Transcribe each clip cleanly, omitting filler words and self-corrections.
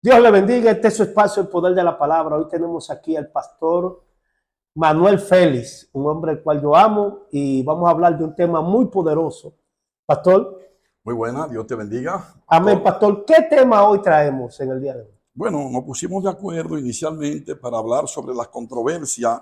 Dios le bendiga, este es su espacio, el poder de la palabra. Hoy tenemos aquí al pastor Manuel Félix, un hombre al cual yo amo, y vamos a hablar de un tema muy poderoso. Pastor. Muy buena, Dios te bendiga. Amén, pastor. ¿Qué tema hoy traemos en el día de hoy? Bueno, nos pusimos de acuerdo inicialmente para hablar sobre las controversias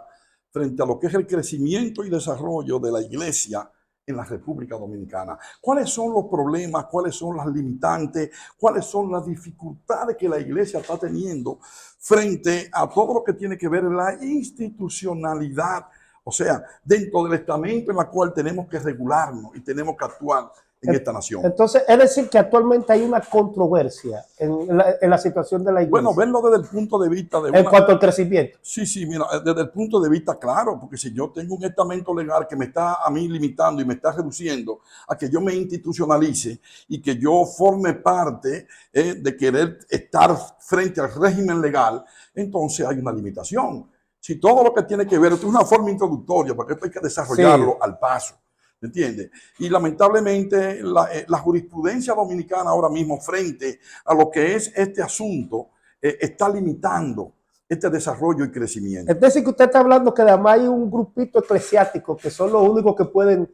frente a lo que es el crecimiento y desarrollo de la iglesia en la República Dominicana. ¿Cuáles son los problemas? ¿Cuáles son las limitantes? ¿Cuáles son las dificultades que la iglesia está teniendo frente a todo lo que tiene que ver la institucionalidad? O sea, dentro del estamento en la cual tenemos que regularnos y tenemos que actuar en esta nación. Entonces, es decir, que actualmente hay una controversia en la situación de la iglesia. Bueno, verlo desde el punto de vista de en cuanto al crecimiento. Sí, mira, desde el punto de vista claro, porque si yo tengo un estamento legal que me está a mí limitando y me está reduciendo a que yo me institucionalice y que yo forme parte de querer estar frente al régimen legal, entonces hay una limitación. Si todo lo que tiene que ver, esto es una forma introductoria, porque esto hay que desarrollarlo al paso. ¿Me entiendes? Y lamentablemente la jurisprudencia dominicana ahora mismo frente a lo que es este asunto está limitando este desarrollo y crecimiento. Es decir, que usted está hablando que además hay un grupito eclesiástico que son los únicos que pueden,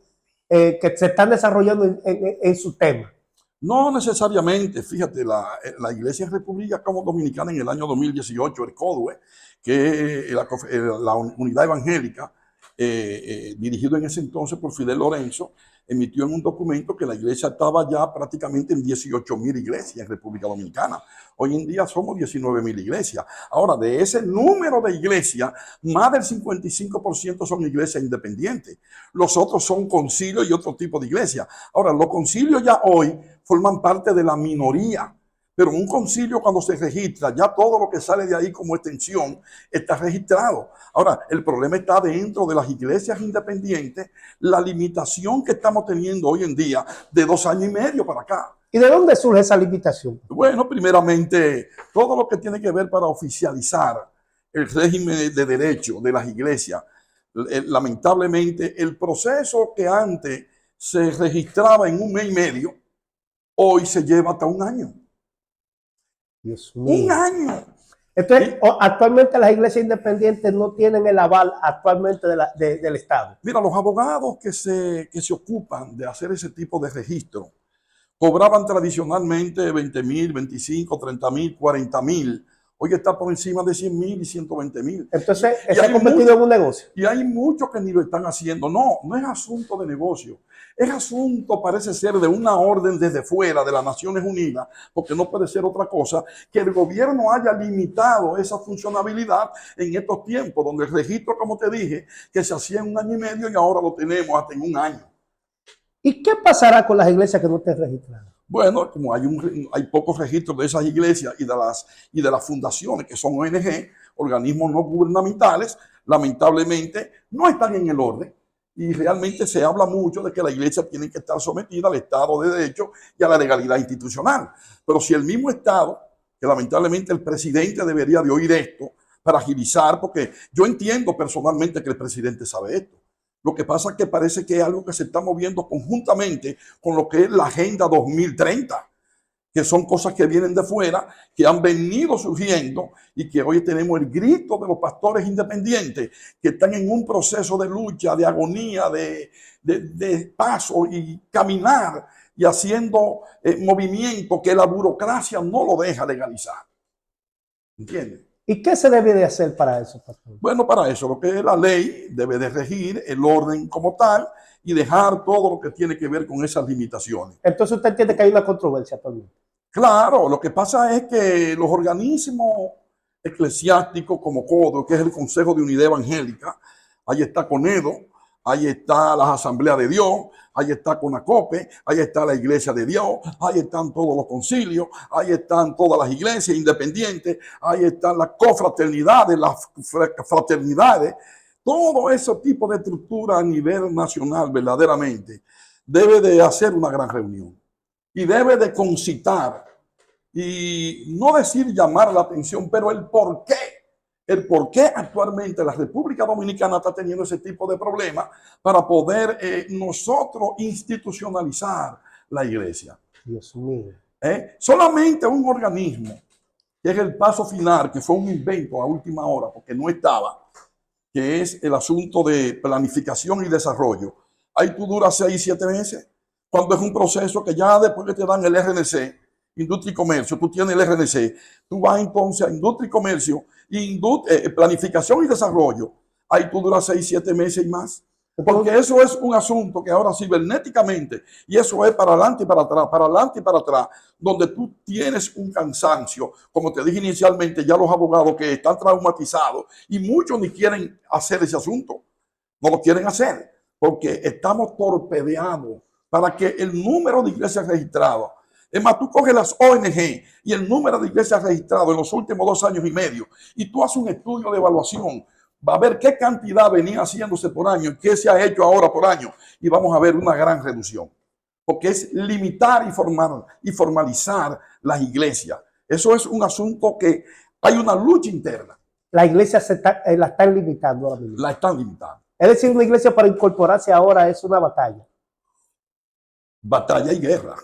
que se están desarrollando en su tema. No necesariamente, fíjate, la Iglesia República Dominicana en el año 2018, el CODUE, que es la unidad evangélica, dirigido en ese entonces por Fidel Lorenzo, emitió en un documento que la iglesia estaba ya prácticamente en 18,000 iglesias en República Dominicana. Hoy en día somos 19,000 iglesias. Ahora, de ese número de iglesias, más del 55% son iglesias independientes. Los otros son concilios y otro tipo de iglesias. Ahora, los concilios ya hoy forman parte de la minoría. Pero un concilio cuando se registra, ya todo lo que sale de ahí como extensión está registrado. Ahora, el problema está dentro de las iglesias independientes, la limitación que estamos teniendo hoy en día de 2 años y medio para acá. ¿Y de dónde surge esa limitación? Bueno, primeramente, todo lo que tiene que ver para oficializar el régimen de derecho de las iglesias. Lamentablemente, el proceso que antes se registraba en 1 mes y medio, hoy se lleva hasta 1 año. Dios mío. 1 año. Entonces, actualmente las iglesias independientes no tienen el aval actualmente del Estado. Mira, los abogados que se ocupan de hacer ese tipo de registro cobraban tradicionalmente 20,000, 25, 30,000, 40,000. Hoy está por encima de 100,000 y 120,000. Entonces, se ha convertido en un negocio. Y hay muchos que ni lo están haciendo. No, no es asunto de negocio. Es asunto, parece ser, de una orden desde fuera de las Naciones Unidas, porque no puede ser otra cosa, que el gobierno haya limitado esa funcionalidad en estos tiempos, donde el registro, como te dije, que se hacía en 1 año y medio y ahora lo tenemos hasta en 1 año. ¿Y qué pasará con las iglesias que no estén registradas? Bueno, como hay pocos registros de esas iglesias y de las fundaciones que son ONG, organismos no gubernamentales, lamentablemente no están en el orden. Y realmente se habla mucho de que la iglesia tiene que estar sometida al Estado de Derecho y a la legalidad institucional. Pero si el mismo Estado, que lamentablemente el presidente debería de oír esto para agilizar, porque yo entiendo personalmente que el presidente sabe esto. Lo que pasa es que parece que es algo que se está moviendo conjuntamente con lo que es la Agenda 2030, que son cosas que vienen de fuera, que han venido surgiendo y que hoy tenemos el grito de los pastores independientes que están en un proceso de lucha, de agonía, de paso y caminar y haciendo movimiento que la burocracia no lo deja legalizar. ¿Entiendes? ¿Y qué se debe de hacer para eso, pastor? Bueno, para eso lo que es la ley debe de regir el orden como tal y dejar todo lo que tiene que ver con esas limitaciones. Entonces usted entiende que hay una controversia actualmente. Claro, lo que pasa es que los organismos eclesiásticos como CODO, que es el Consejo de Unidad Evangélica, ahí está CONEDO, ahí está las Asambleas de Dios, ahí está CONACOPE, ahí está la Iglesia de Dios, ahí están todos los concilios, ahí están todas las iglesias independientes, ahí están las cofraternidades, las fraternidades. Todo ese tipo de estructura a nivel nacional verdaderamente debe de hacer una gran reunión y debe de concitar y no decir llamar la atención, pero el por qué actualmente la República Dominicana está teniendo ese tipo de problemas para poder nosotros institucionalizar la iglesia. Dios mío. Solamente un organismo que es el paso final, que fue un invento a última hora, porque no estaba, que es el asunto de planificación y desarrollo. Ahí tú duras 6, 7 meses, cuando es un proceso que ya después que te dan el RNC, Industria y Comercio, tú tienes el RNC, tú vas entonces a Industria y Comercio, planificación y desarrollo, ahí tú duras 6, 7 meses y más. Porque eso es un asunto que ahora cibernéticamente, y eso es para adelante y para atrás, para adelante y para atrás, donde tú tienes un cansancio, como te dije inicialmente, ya los abogados que están traumatizados y muchos ni quieren hacer ese asunto, no lo quieren hacer, porque estamos torpedeados para que el número de iglesias registradas, es más, tú coges las ONG y el número de iglesias registradas en los últimos 2 años y medio, y tú haces un estudio de evaluación, va a ver qué cantidad venía haciéndose por año y qué se ha hecho ahora por año. Y vamos a ver una gran reducción. Porque es limitar y formalizar las iglesias. Eso es un asunto que hay una lucha interna. La iglesia la están limitando ahora mismo. La están limitando. Es decir, una iglesia para incorporarse ahora es una batalla. Batalla y guerra.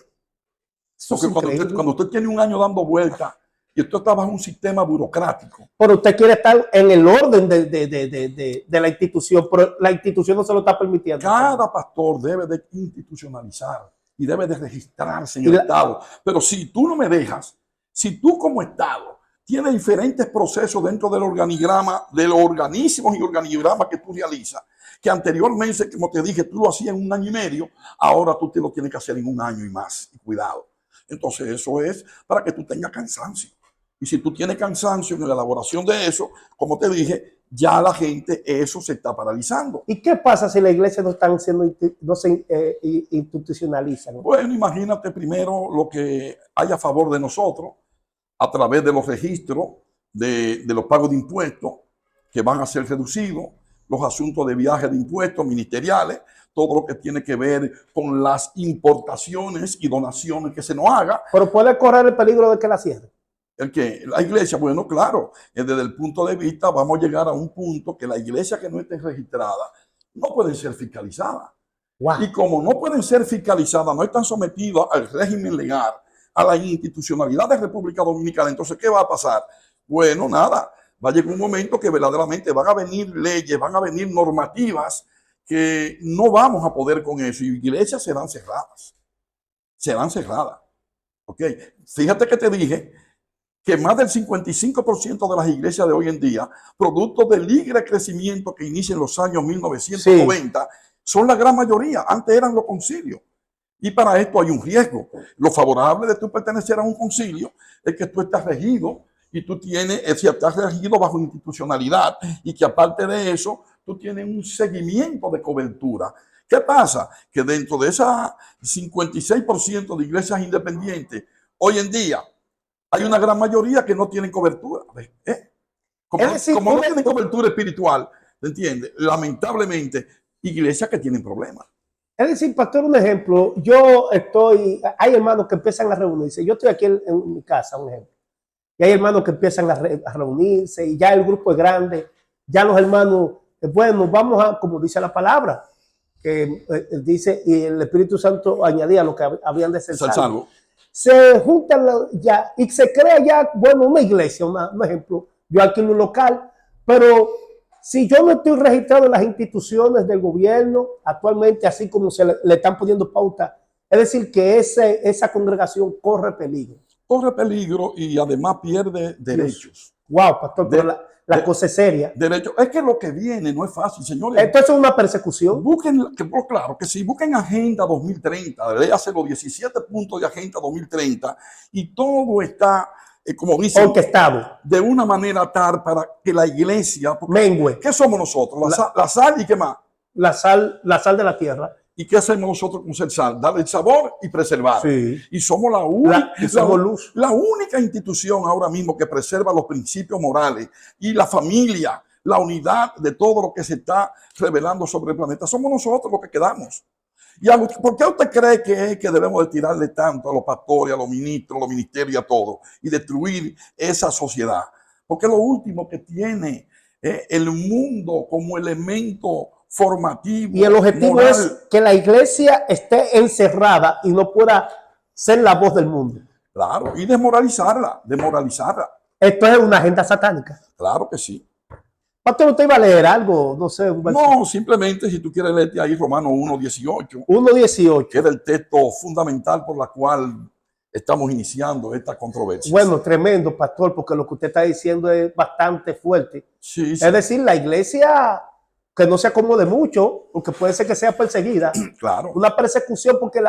Porque cuando usted tiene un año dando vueltas, y usted está bajo un sistema burocrático. Pero usted quiere estar en el orden de la institución, pero la institución no se lo está permitiendo. Cada pastor debe de institucionalizar y debe de registrarse en el Estado. Pero si tú no me dejas, si tú como Estado tienes diferentes procesos dentro del organigrama, de los organismos y organigramas que tú realizas, que anteriormente, como te dije, tú lo hacías en 1 año y medio, ahora tú te lo tienes que hacer en 1 año y más. Y cuidado. Entonces eso es para que tú tengas cansancio. Y si tú tienes cansancio en la elaboración de eso, como te dije, ya la gente, eso se está paralizando. ¿Y qué pasa si la iglesia no se institucionalizan? Bueno, imagínate primero lo que hay a favor de nosotros a través de los registros de los pagos de impuestos que van a ser reducidos, los asuntos de viajes de impuestos ministeriales, todo lo que tiene que ver con las importaciones y donaciones que se nos haga. Pero puede correr el peligro de que la cierren. El que la iglesia, bueno, claro, desde el punto de vista vamos a llegar a un punto que la iglesia que no esté registrada no pueden ser fiscalizadas. Wow. Y como no pueden ser fiscalizadas, no están sometidas al régimen legal, a la institucionalidad de República Dominicana, entonces, ¿qué va a pasar? Bueno, nada, va a llegar un momento que verdaderamente van a venir leyes, van a venir normativas que no vamos a poder con eso y iglesias serán cerradas. Serán cerradas. ¿Ok? Fíjate que te dije que más del 55% de las iglesias de hoy en día, producto del libre crecimiento que inicia en los años 1990, sí, son la gran mayoría. Antes eran los concilios. Y para esto hay un riesgo. Lo favorable de tú pertenecer a un concilio es que tú estás regido y tú tienes, estás regido bajo institucionalidad y que aparte de eso, tú tienes un seguimiento de cobertura. ¿Qué pasa? Que dentro de esa 56% de iglesias independientes, hoy en día, hay una gran mayoría que no tienen cobertura. Como no tienen cobertura espiritual, ¿te entiendes? Lamentablemente, iglesias que tienen problemas. Es decir, pastor, un ejemplo, hay hermanos que empiezan a reunirse. Yo estoy aquí en mi casa, un ejemplo. Y hay hermanos que empiezan a reunirse y ya el grupo es grande. Ya los hermanos, bueno, vamos a, como dice la palabra, que dice, y el Espíritu Santo añadía lo que habían de ser salvos. Se juntan ya y se crea ya, bueno, una iglesia, un ejemplo. Yo alquilo un local, pero si yo no estoy registrado en las instituciones del gobierno actualmente, así como se le están poniendo pauta, es decir, que esa congregación corre peligro. Corre peligro y además pierde derechos. Wow, pastor, pero la cosa es seria. Derechos. Es que lo que viene no es fácil, señores. Esto es una persecución. Busquen, claro que sí, busquen Agenda 2030, léase los 17 puntos de Agenda 2030 y todo está, como dicen, orquestado de una manera tal para que la iglesia mengue. ¿Qué somos nosotros? La sal y qué más. La sal de la tierra. ¿Y qué hacemos nosotros con ser sal? Darle el sabor y preservar. Sí. Y somos la única institución ahora mismo que preserva los principios morales y la familia, la unidad de todo lo que se está revelando sobre el planeta. Somos nosotros los que quedamos. ¿Y por qué usted cree que debemos de tirarle tanto a los pastores, a los ministros, a los ministerios y a todos y destruir esa sociedad? Porque lo último que tiene el mundo como elemento formativo. Y el objetivo moral, es que la iglesia esté encerrada y no pueda ser la voz del mundo. Claro, y desmoralizarla. Esto es una agenda satánica. Claro que sí. Pastor, ¿usted iba a leer algo? No sé. No, simplemente si tú quieres leerte ahí Romanos 1:18, 1:18. que era el texto fundamental por la cual estamos iniciando esta controversia. Bueno, tremendo, pastor, porque lo que usted está diciendo es bastante fuerte. Sí, sí. Es decir, la iglesia que no se acomode mucho, porque puede ser que sea perseguida. Claro. Una persecución, porque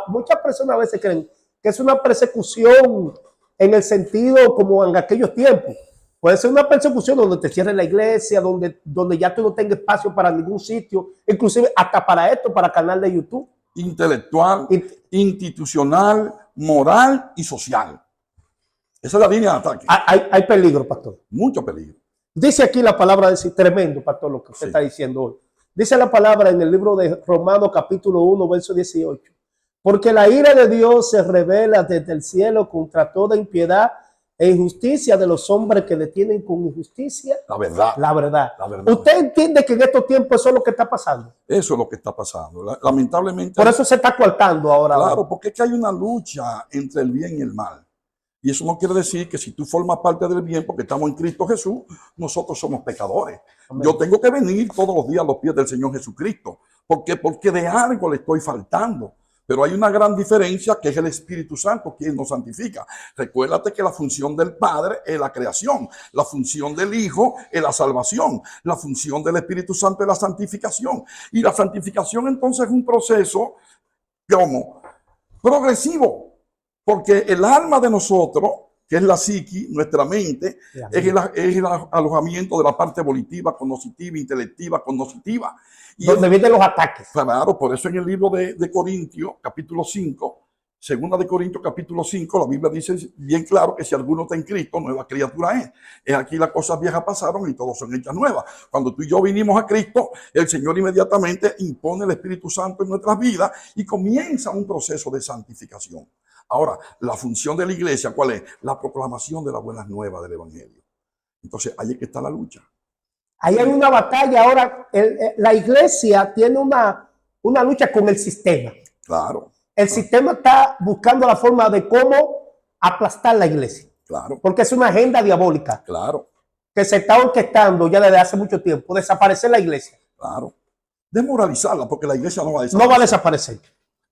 muchas personas a veces creen que es una persecución en el sentido como en aquellos tiempos. Puede ser una persecución donde te cierren la iglesia, donde ya tú no tengas espacio para ningún sitio, inclusive hasta para esto, para canal de YouTube. Intelectual, institucional, moral y social. Esa es la línea de ataque. Hay peligro, pastor. Mucho peligro. Dice aquí la palabra, tremendo, pastor, lo que usted está diciendo hoy. Dice la palabra en el libro de Romanos capítulo 1, verso 18. Porque la ira de Dios se revela desde el cielo contra toda impiedad e injusticia de los hombres que detienen con injusticia la verdad. La verdad. La verdad. ¿Usted entiende que en estos tiempos eso es lo que está pasando? Eso es lo que está pasando. Lamentablemente. Por eso se está coartando ahora. Claro, porque es que hay una lucha entre el bien y el mal. Y eso no quiere decir que si tú formas parte del bien, porque estamos en Cristo Jesús, nosotros somos pecadores. Amén. Yo tengo que venir todos los días a los pies del Señor Jesucristo. ¿Por qué? Porque de algo le estoy faltando. Pero hay una gran diferencia, que es el Espíritu Santo quien nos santifica. Recuérdate que la función del Padre es la creación, la función del Hijo es la salvación, la función del Espíritu Santo es la santificación. Y la santificación entonces es un proceso como progresivo, porque el alma de nosotros, que es la psiqui, nuestra mente, es el alojamiento de la parte volitiva, cognitiva, intelectiva, cognitiva. Y donde vienen los ataques. Claro, por eso en el libro de Corintios, capítulo 5, segunda de Corintios, capítulo 5, la Biblia dice bien claro que si alguno está en Cristo, nueva criatura es. Es aquí las cosas viejas pasaron y todas son hechas nuevas. Cuando tú y yo vinimos a Cristo, el Señor inmediatamente impone el Espíritu Santo en nuestras vidas y comienza un proceso de santificación. Ahora, la función de la iglesia, ¿cuál es? La proclamación de las buenas nuevas del Evangelio. Entonces, ahí es que está la lucha. Ahí hay una batalla. Ahora, la iglesia tiene una lucha con el sistema. Claro. El sistema está buscando la forma de cómo aplastar la iglesia. Claro. Porque es una agenda diabólica. Claro. Que se está orquestando ya desde hace mucho tiempo. Desaparecer la iglesia. Claro. Desmoralizarla, porque la iglesia no va a desaparecer. No va a desaparecer.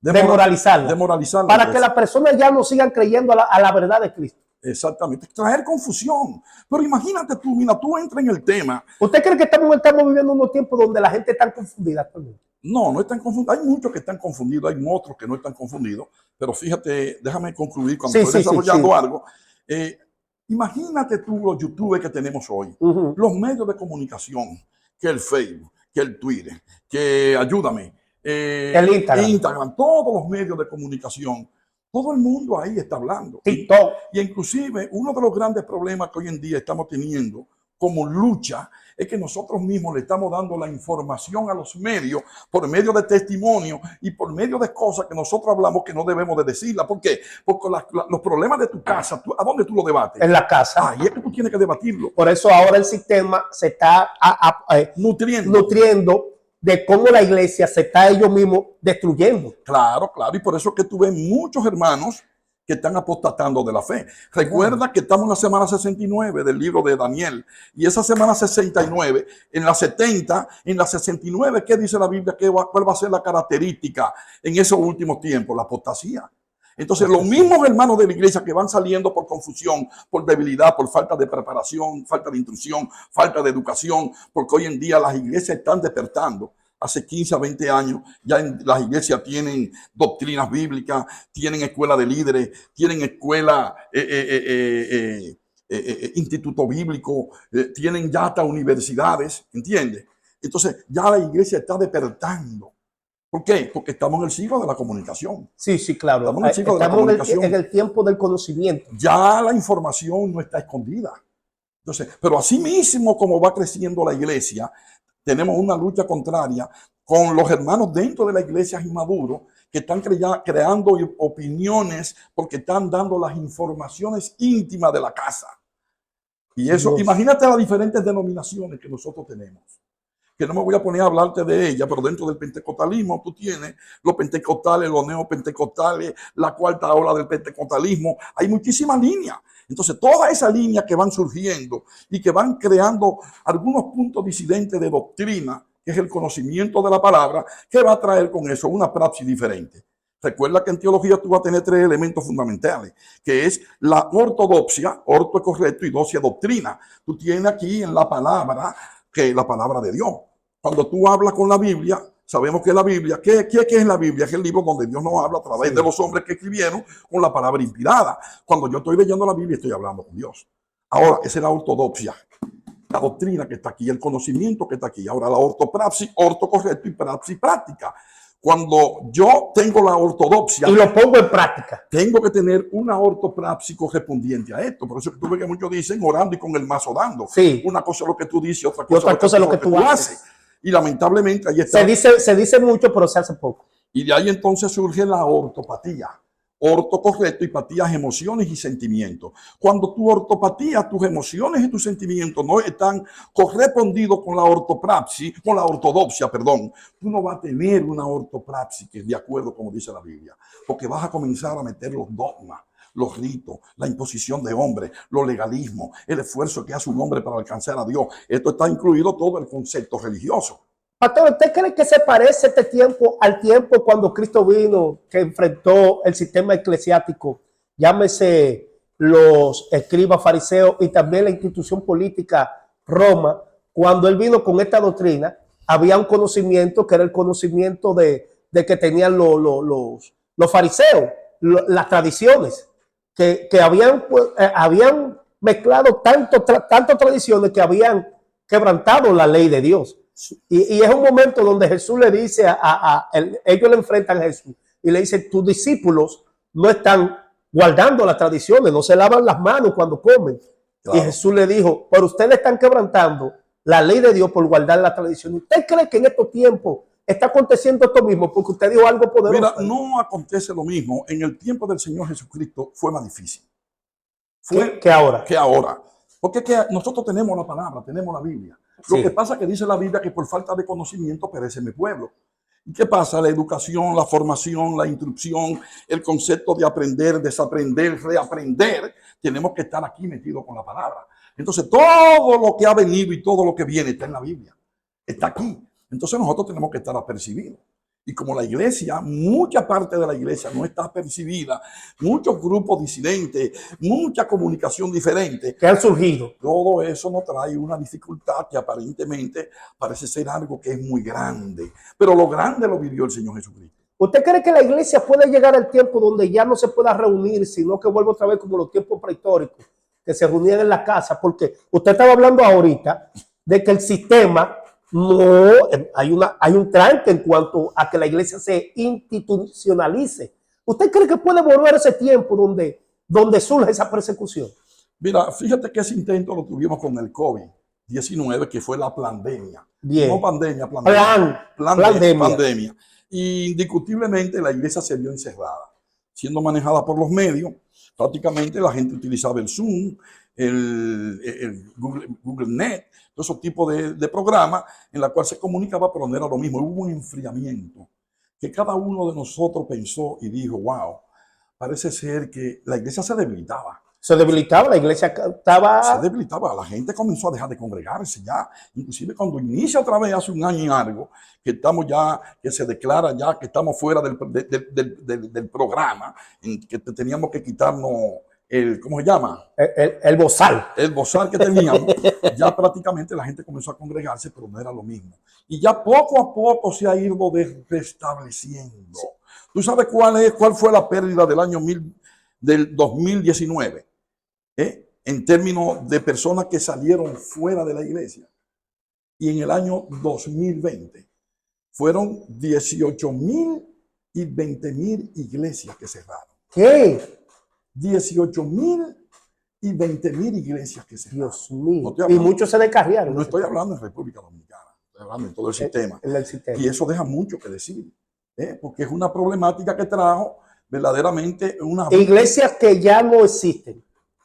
Demoralizarla. Demoralizarla. Para que las personas ya no sigan creyendo a la verdad de Cristo. Exactamente, traer confusión. Pero imagínate tú, mira, tú entras en el tema. ¿Usted cree que estamos viviendo unos tiempos donde la gente está confundida también? No están confundidos. Hay muchos que están confundidos, hay otros que no están confundidos. Pero fíjate, déjame concluir cuando estoy desarrollando algo. Imagínate tú los youtubers que tenemos hoy, los medios de comunicación, que el Facebook, que el Twitter, que ayúdame, el Instagram, todos los medios de comunicación. Todo el mundo ahí está hablando. TikTok. Y inclusive uno de los grandes problemas que hoy en día estamos teniendo como lucha es que nosotros mismos le estamos dando la información a los medios por medio de testimonio y por medio de cosas que nosotros hablamos que no debemos de decirla. ¿Por qué? Porque los problemas de tu casa, ¿a dónde tú lo debates? En la casa. Y es que tú tienes que debatirlo. Por eso ahora el sistema se está nutriendo de cómo la iglesia se está ellos mismos destruyendo. Claro, claro. Y por eso es que tú ves muchos hermanos que están apostatando de la fe. Recuerda que estamos en la semana 69 del libro de Daniel. Y esa semana 69, en la 70, en la 69, ¿qué dice la Biblia? ¿Cuál va a ser la característica en esos últimos tiempos? La apostasía. Entonces, los mismos hermanos de la iglesia que van saliendo por confusión, por debilidad, por falta de preparación, falta de instrucción, falta de educación, porque hoy en día las iglesias están despertando. Hace 15 a 20 años ya las iglesias tienen doctrinas bíblicas, tienen escuela de líderes, tienen escuela, instituto bíblico, tienen ya hasta universidades, ¿entiendes? Entonces, ya la iglesia está despertando. ¿Por qué? Porque estamos en el siglo de la comunicación. Sí, claro. Estamos en el siglo de la comunicación. En el tiempo del conocimiento. Ya la información no está escondida. Entonces, pero así mismo como va creciendo la iglesia, tenemos una lucha contraria con los hermanos dentro de la iglesia inmaduros que están creando opiniones porque están dando las informaciones íntimas de la casa. Y eso, imagínate las diferentes denominaciones que nosotros tenemos. Que no me voy a poner a hablarte de ella, pero dentro del pentecostalismo tú tienes los pentecostales, los neopentecostales, la cuarta ola del pentecostalismo. Hay muchísimas líneas. Entonces, toda esa línea que van surgiendo y que van creando algunos puntos disidentes de doctrina, que es el conocimiento de la palabra, ¿qué va a traer con eso? Una praxis diferente. Recuerda que en teología tú vas a tener tres elementos fundamentales, que es la ortodoxia, orto es correcto, y doxia doctrina. Tú tienes aquí en la palabra, que es la palabra de Dios. Cuando tú hablas con la Biblia, sabemos que la Biblia, ¿qué es la Biblia? Es el libro donde Dios nos habla a través de los hombres que escribieron con la palabra inspirada. Cuando yo estoy leyendo la Biblia, estoy hablando con Dios. Ahora, esa es la ortodoxia, la doctrina que está aquí, el conocimiento que está aquí. Ahora, la ortopraxis, orto correcto y praxis práctica. Cuando yo tengo la ortodoxia y lo pongo en práctica, tengo que tener una ortopraxis correspondiente a esto. Por eso que tú ves que muchos dicen orando y con el mazo dando. Sí. Una cosa es lo que tú dices, otra y otra cosa es lo que tú haces. Y lamentablemente ahí está. Se dice mucho, pero se hace poco. Y de ahí entonces surge la ortopatía. Orto correcto y patías, emociones y sentimientos. Cuando tu ortopatía, tus emociones y tus sentimientos no están correspondidos con la ortopraxis, con la ortodoxia, perdón, tú no vas a tener una ortopraxis que es de acuerdo como dice la Biblia, porque vas a comenzar a meter los dogmas, los ritos, la imposición de hombres, los legalismos, el esfuerzo que hace un hombre para alcanzar a Dios. Esto está incluido todo el concepto religioso. Pastor, ¿usted cree que se parece este tiempo al tiempo cuando Cristo vino, que enfrentó el sistema eclesiástico, llámese los escribas fariseos y también la institución política Roma? Cuando él vino con esta doctrina, había un conocimiento que era el conocimiento de que tenían los fariseos, las tradiciones, que habían mezclado tanto tradiciones que habían quebrantado la ley de Dios. Y es un momento donde Jesús le dice ellos le enfrentan a Jesús y le dicen, tus discípulos no están guardando las tradiciones, no se lavan las manos cuando comen. Claro. Y Jesús le dijo, pero ustedes están quebrantando la ley de Dios por guardar la tradición. ¿Usted cree que en estos tiempos está aconteciendo esto mismo? Porque usted dijo algo poderoso. Mira, no acontece lo mismo. En el tiempo del Señor Jesucristo fue más difícil. ¿Qué ahora? Que ahora. Porque nosotros tenemos la palabra, tenemos la Biblia. Lo que pasa es que dice la Biblia que por falta de conocimiento perece mi pueblo. ¿Y qué pasa? La educación, la formación, la instrucción, el concepto de aprender, desaprender, reaprender, tenemos que estar aquí metidos con la palabra. Entonces todo lo que ha venido y todo lo que viene está en la Biblia. Está aquí. Entonces nosotros tenemos que estar apercibidos. Y como la iglesia, mucha parte de la iglesia no está percibida, muchos grupos disidentes, mucha comunicación diferente que han surgido. Todo eso nos trae una dificultad que aparentemente parece ser algo que es muy grande. Pero lo grande lo vivió el Señor Jesucristo. ¿Usted cree que la iglesia puede llegar al tiempo donde ya no se pueda reunir, sino que vuelva otra vez como los tiempos prehistóricos, que se reunían en la casa? Porque usted estaba hablando ahorita de que el sistema... No, hay un tranque en cuanto a que la iglesia se institucionalice. ¿Usted cree que puede volver ese tiempo donde surge esa persecución? Mira, fíjate que ese intento lo tuvimos con el COVID-19, que fue la pandemia. Bien. No pandemia, pandemia. Pandemia. Y indiscutiblemente la iglesia se vio encerrada, siendo manejada por los medios. Prácticamente la gente utilizaba el Zoom, el Google Net, todos esos tipos de programas en la cual se comunicaba, pero no era lo mismo. Hubo un enfriamiento que cada uno de nosotros pensó y dijo, wow, parece ser que la iglesia se debilitaba. Se debilitaba, la iglesia estaba... Se debilitaba, la gente comenzó a dejar de congregarse ya. Inclusive cuando inicia otra vez hace un año y algo, que estamos ya, que se declara ya que estamos fuera del programa, en que teníamos que quitarnos ¿cómo se llama? El bozal. El bozal que teníamos. Ya prácticamente la gente comenzó a congregarse, pero no era lo mismo. Y ya poco a poco se ha ido restableciendo. ¿Tú sabes cuál fue la pérdida del 2019? En términos de personas que salieron fuera de la iglesia. Y en el año 2020 fueron 18,000 y 20,000 iglesias que cerraron. ¿Qué? 18,000 y 20,000 iglesias que cerraron. Dios mío. No y muchos se descarriaron. No estoy hablando en República Dominicana, estoy hablando en todo el sistema. En el sistema. Y eso deja mucho que decir, porque es una problemática que trajo verdaderamente una... Iglesias que ya no existen.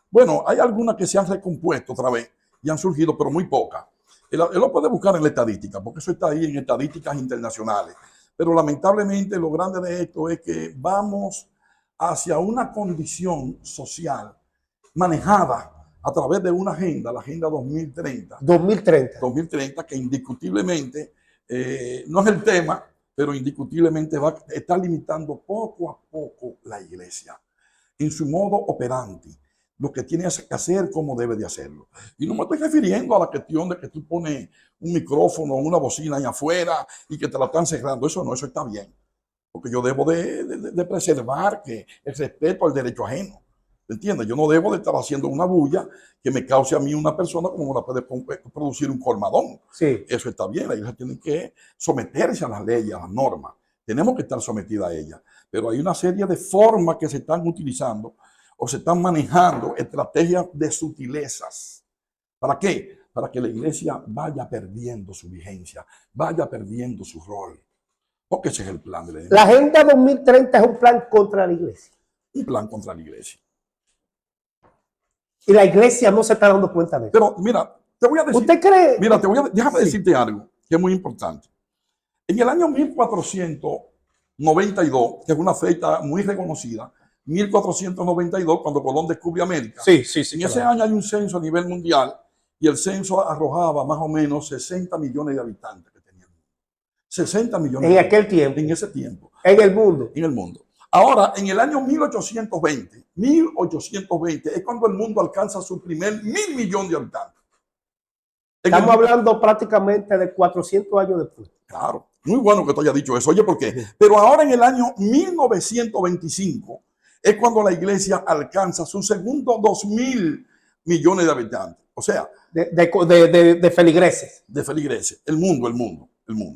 Bueno, hay algunas que se han recompuesto otra vez y han surgido, pero muy pocas. Él lo puede buscar en la estadística, porque eso está ahí en estadísticas internacionales. Pero lamentablemente lo grande de esto es que vamos hacia una condición social manejada a través de una agenda, la Agenda 2030. 2030. Que indiscutiblemente no es el tema, pero indiscutiblemente está limitando poco a poco la iglesia en su modo operandi, lo que tiene que hacer, cómo debe de hacerlo. Y no me estoy refiriendo a la cuestión de que tú pones un micrófono o una bocina ahí afuera y que te la están cerrando. Eso no, eso está bien. Porque yo debo de preservar el respeto al derecho ajeno. ¿Entiendes? Yo no debo de estar haciendo una bulla que me cause a mí una persona como la puede producir un colmadón. Sí. Eso está bien, la iglesia tiene que someterse a las leyes, a las normas. Tenemos que estar sometidas a ellas. Pero hay una serie de formas que se están utilizando o se están manejando, estrategias de sutilezas. ¿Para qué? Para que la iglesia vaya perdiendo su vigencia, vaya perdiendo su rol. Porque ese es el plan de la iglesia. La Agenda 2030 es un plan contra la iglesia. Un plan contra la iglesia. Y la iglesia no se está dando cuenta de eso. Pero mira, te voy a decir. ¿Usted cree? Mira, déjame decirte algo que es muy importante. En el año 1492, que es una fecha muy reconocida, 1492, cuando Colón descubre América. Sí. En ese año hay un censo a nivel mundial y el censo arrojaba más o menos 60 millones de habitantes que tenía el mundo. 60 millones. En aquel tiempo. En ese tiempo. En el mundo. En el mundo. Ahora, en el año 1820 es cuando el mundo alcanza su primer 1.000 millones de habitantes. Estamos hablando prácticamente de 400 años después. Claro, muy bueno que tú hayas dicho eso. Oye, ¿por qué? Pero ahora en el año 1925 es cuando la iglesia alcanza su segundo 2.000 millones de habitantes. O sea, de feligreses. De feligreses. El mundo.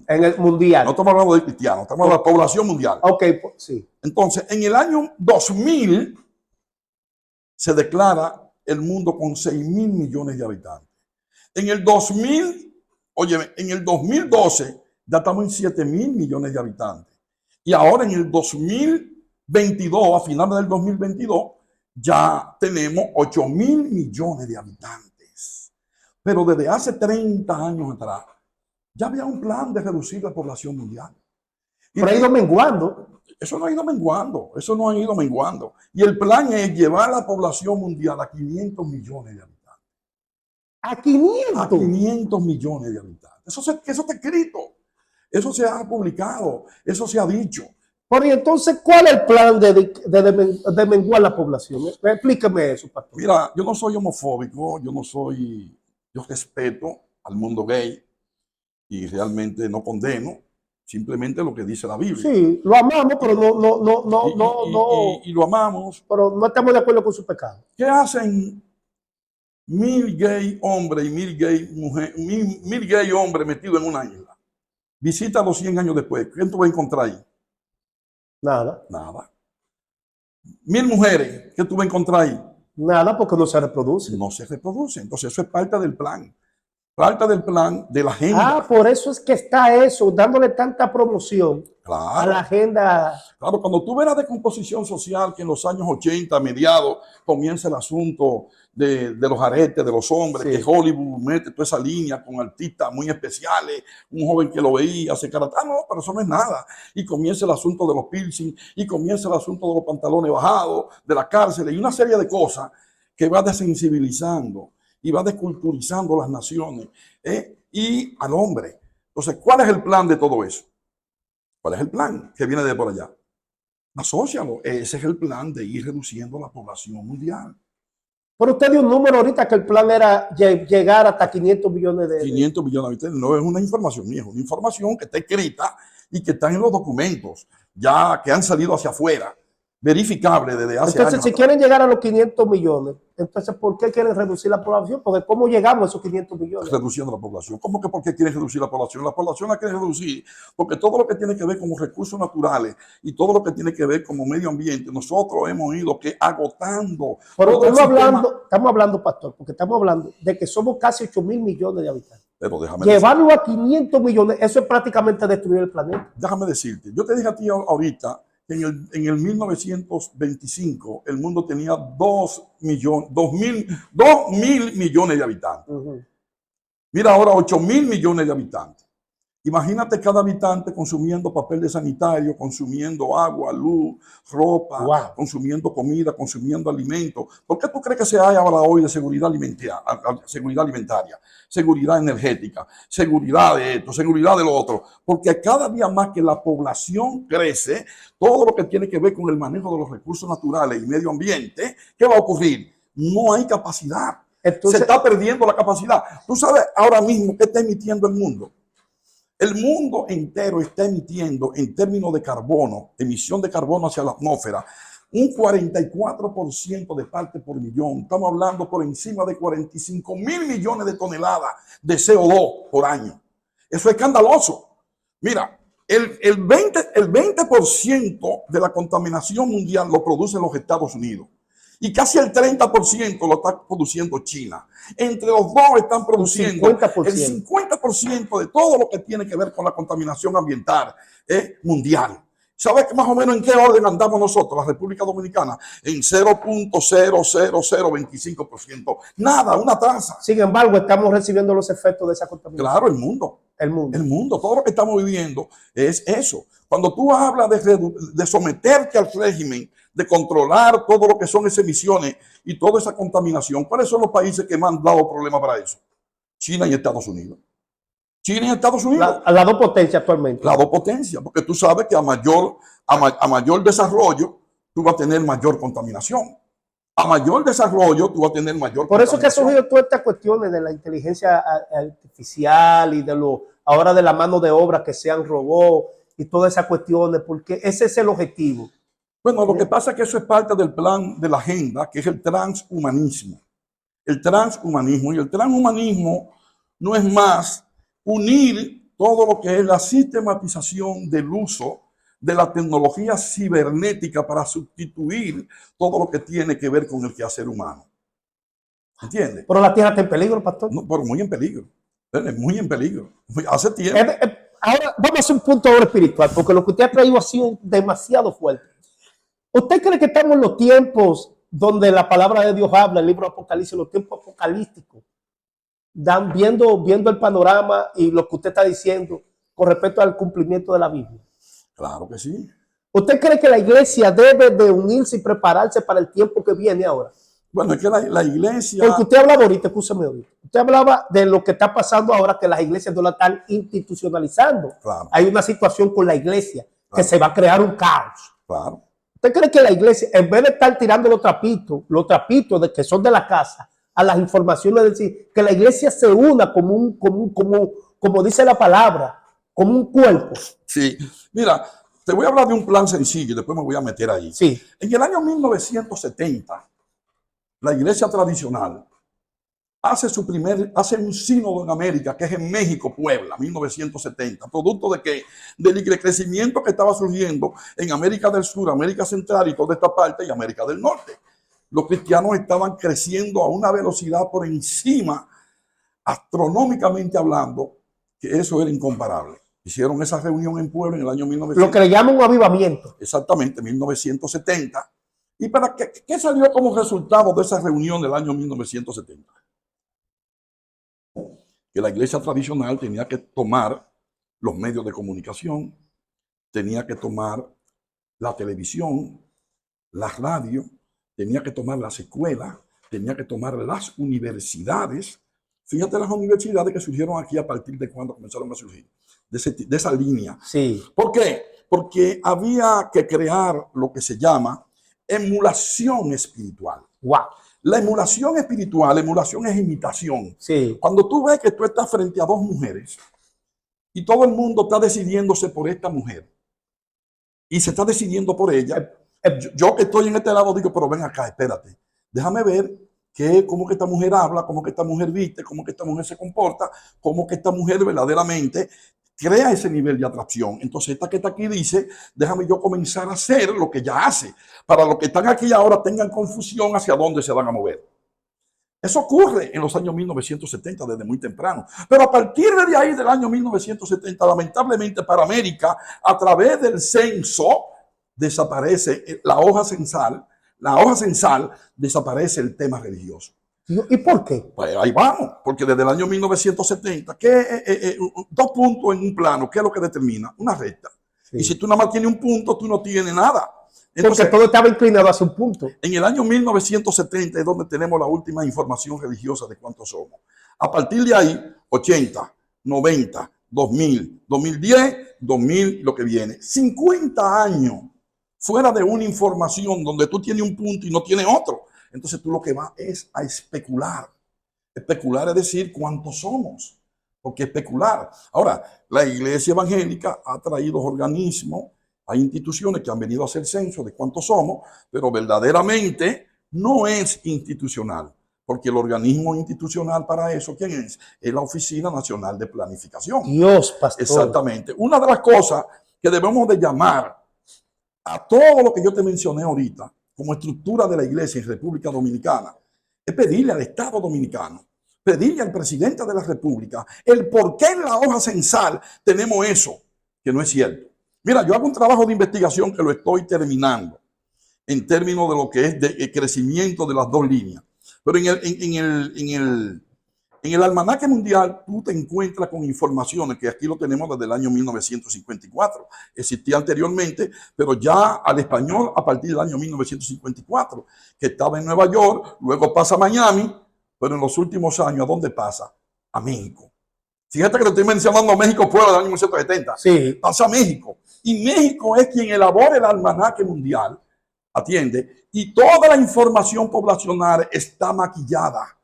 En el mundial. No estamos hablando de cristianos, estamos hablando de la población mundial. Ok, sí. Entonces, en el año 2000 se declara el mundo con 6.000 millones de habitantes. En el 2012 ya estamos en 7.000 millones de habitantes. Y ahora en el 2022, a finales del 2022, ya tenemos 8.000 millones de habitantes. Pero desde hace 30 años atrás, ya había un plan de reducir la población mundial. Pero ha ido menguando. Eso no ha ido menguando. Y el plan es llevar la población mundial a 500 millones de habitantes. ¿A 500? A 500 millones de habitantes. Eso está escrito. Eso se ha publicado. Eso se ha dicho. Pero entonces, ¿cuál es el plan de menguar la población? Explíqueme eso, pastor. Mira, yo no soy homofóbico. Yo respeto al mundo gay. Y realmente no condeno simplemente lo que dice la Biblia. Sí, lo amamos, pero no. Y lo amamos. Pero no estamos de acuerdo con su pecado. ¿Qué hacen 1.000 gay hombres y 1.000 gay mujeres, 1.000 gay hombres metidos en una isla? Visítalo 100 años después. ¿Qué tú vas a encontrar ahí? Nada. 1.000 mujeres, ¿qué tú vas a encontrar ahí? Nada, porque no se reproduce. No se reproduce. Entonces eso es parte del plan. Parte del plan de la agenda. Por eso es que está eso, dándole tanta promoción a la agenda. Claro, cuando tú ves la descomposición social que en los años 80, mediados, comienza el asunto de los aretes de los hombres, que Hollywood mete toda esa línea con artistas muy especiales, un joven que lo veía, se caratá, no, pero eso no es nada. Y comienza el asunto de los piercing, y comienza el asunto de los pantalones bajados, de la cárcel, y una serie de cosas que va desensibilizando y va desculturizando las naciones y al hombre. Entonces, ¿cuál es el plan de todo eso? ¿Cuál es el plan que viene de por allá? Asócialo. Ese es el plan de ir reduciendo la población mundial. Pero usted dio un número ahorita que el plan era llegar hasta 500 millones de... 500 millones de habitantes. No es una información mía, es una información que está escrita y que está en los documentos ya que han salido hacia afuera, verificable desde hace años. Entonces, si quieren llegar a los 500 millones, entonces, ¿por qué quieren reducir la población? Porque ¿cómo llegamos a esos 500 millones? Reduciendo la población. ¿Cómo que por qué quieren reducir la población? La población la quieren reducir porque todo lo que tiene que ver con los recursos naturales y todo lo que tiene que ver con el medio ambiente, nosotros hemos ido agotando. Pero estamos hablando, pastor, porque estamos hablando de que somos casi 8.000 millones de habitantes. Pero déjame llevarlo a 500 millones, eso es prácticamente destruir el planeta. Déjame decirte, yo te dije a ti ahorita, en el 1925 el mundo tenía 2.000 millones de habitantes. Mira ahora 8.000 millones de habitantes. Imagínate cada habitante consumiendo papel de sanitario, consumiendo agua, luz, ropa, Wow. consumiendo comida, consumiendo alimentos. ¿Por qué tú crees que se habla hoy de seguridad alimentaria, seguridad energética, seguridad de esto, seguridad de lo otro? Porque cada día más que la población crece, todo lo que tiene que ver con el manejo de los recursos naturales y medio ambiente, ¿qué va a ocurrir? No hay capacidad. Entonces, Se está perdiendo la capacidad. Tú sabes ahora mismo qué está emitiendo el mundo. El mundo entero está emitiendo, en términos de carbono, emisión de carbono hacia la atmósfera, un 44% de parte por millón. Estamos hablando por encima de 45.000 millones de toneladas de CO2 por año. Eso es escandaloso. Mira, el 20% de la contaminación mundial lo producen los Estados Unidos. Y casi el 30% lo está produciendo China. Entre los dos están produciendo 50%. el 50% de todo lo que tiene que ver con la contaminación ambiental mundial. ¿Sabes más o menos en qué orden andamos nosotros, la República Dominicana? En 0.00025%. Nada, una tasa. Sin embargo, estamos recibiendo los efectos de esa contaminación. Claro, el mundo. El mundo. El mundo, todo lo que estamos viviendo es eso. Cuando tú hablas de someterte al régimen, de controlar todo lo que son esas emisiones y toda esa contaminación, ¿cuáles son los países que más han dado problemas para eso? China y Estados Unidos. China y Estados Unidos. Las dos potencias actualmente. Las dos potencias, porque tú sabes que a mayor desarrollo, tú vas a tener mayor contaminación. A mayor desarrollo, tú vas a tener mayor Por eso que ha contaminación. surgido todas estas cuestiones de la inteligencia artificial y de ahora de la mano de obra que sean robots y todas esas cuestiones, porque ese es el objetivo. Bueno, lo que pasa es que eso es parte del plan de la agenda, que es el transhumanismo. El transhumanismo. Y el transhumanismo no es más unir todo lo que es la sistematización del uso de la tecnología cibernética para sustituir todo lo que tiene que ver con el quehacer humano. ¿Entiendes? Pero la Tierra está en peligro, pastor. No, pero muy en peligro. Muy en peligro. Hace tiempo. Ahora vamos a hacer un punto ahora espiritual, porque lo que usted ha traído ha sido demasiado fuerte. ¿Usted cree que estamos en los tiempos donde la palabra de Dios habla, el libro de Apocalipsis, los tiempos apocalípticos, viendo el panorama y lo que usted está diciendo con respecto al cumplimiento de la Biblia? Claro que sí. ¿Usted cree que la iglesia debe de unirse y prepararse para el tiempo que viene ahora? Bueno, es que la iglesia... Porque usted hablaba ahorita, escúchame ahorita, usted hablaba de lo que está pasando ahora, que las iglesias no la están institucionalizando. Claro. Hay una situación con la iglesia que se va a crear un caos. Claro. ¿Usted cree que la iglesia, en vez de estar tirando los trapitos de que son de la casa, a las informaciones, decir, que la iglesia se una como dice la palabra, como un cuerpo? Sí. Mira, te voy a hablar de un plan sencillo y después me voy a meter ahí. Sí. En el año 1970, la iglesia tradicional hace un sínodo en América, que es en México, Puebla, 1970, producto de que del crecimiento que estaba surgiendo en América del Sur, América Central y toda esta parte y América del Norte. Los cristianos estaban creciendo a una velocidad por encima, astronómicamente hablando, que eso era incomparable. Hicieron esa reunión en Puebla en el año 1970. Lo que le llaman un avivamiento. Exactamente, 1970. ¿Y para qué salió como resultado de esa reunión del año 1970? Que la iglesia tradicional tenía que tomar los medios de comunicación, tenía que tomar la televisión, la radio, tenía que tomar las escuelas, tenía que tomar las universidades. Fíjate las universidades que surgieron aquí a partir de cuando comenzaron a surgir, de esa línea. Sí. ¿Por qué? Porque había que crear lo que se llama emulación espiritual. Wow. La emulación espiritual, emulación es imitación. Sí. Cuando tú ves que tú estás frente a dos mujeres y todo el mundo está decidiéndose por esta mujer y se está decidiendo por ella, yo que estoy en este lado digo, pero ven acá, espérate, déjame ver cómo que esta mujer habla, cómo que esta mujer viste, cómo que esta mujer se comporta, cómo que esta mujer verdaderamente crea ese nivel de atracción. Entonces esta que está aquí dice, déjame yo comenzar a hacer lo que ella hace, para los que están aquí ahora tengan confusión hacia dónde se van a mover. Eso ocurre en los años 1970, desde muy temprano. Pero a partir de ahí, del año 1970, lamentablemente para América, a través del censo, desaparece la hoja censal, desaparece el tema religioso. ¿Y por qué? Pues ahí vamos, porque desde el año 1970, dos puntos en un plano, ¿qué es lo que determina? Una recta. Sí. Y si tú nada más tienes un punto, tú no tienes nada. Entonces, porque todo estaba inclinado hacia un punto. En el año 1970 es donde tenemos la última información religiosa de cuántos somos. A partir de ahí, 80, 90, 2000, 2010, 2000, lo que viene. 50 años fuera de una información donde tú tienes un punto y no tienes otro. Entonces tú lo que vas es a especular. Especular es decir cuántos somos, porque especular. Ahora, la iglesia evangélica ha traído organismos, hay instituciones que han venido a hacer censo de cuántos somos, pero verdaderamente no es institucional, porque el organismo institucional para eso, ¿quién es? Es la Oficina Nacional de Planificación. Dios, pastor. Exactamente. Una de las cosas que debemos de llamar a todo lo que yo te mencioné ahorita, como estructura de la iglesia en República Dominicana, es pedirle al Estado Dominicano, pedirle al presidente de la República, el por qué en la hoja censal tenemos eso, que no es cierto. Mira, yo hago un trabajo de investigación que lo estoy terminando en términos de lo que es de crecimiento de las dos líneas. Pero en el almanaque mundial tú te encuentras con informaciones que aquí lo tenemos desde el año 1954. Existía anteriormente, pero ya al español a partir del año 1954, que estaba en Nueva York, luego pasa a Miami, pero en los últimos años, ¿a dónde pasa? A México. Fíjate que te estoy mencionando a México fuera del año 1970. Sí. Pasa a México. Y México es quien elabora el almanaque mundial, atiende, y toda la información poblacional está maquillada.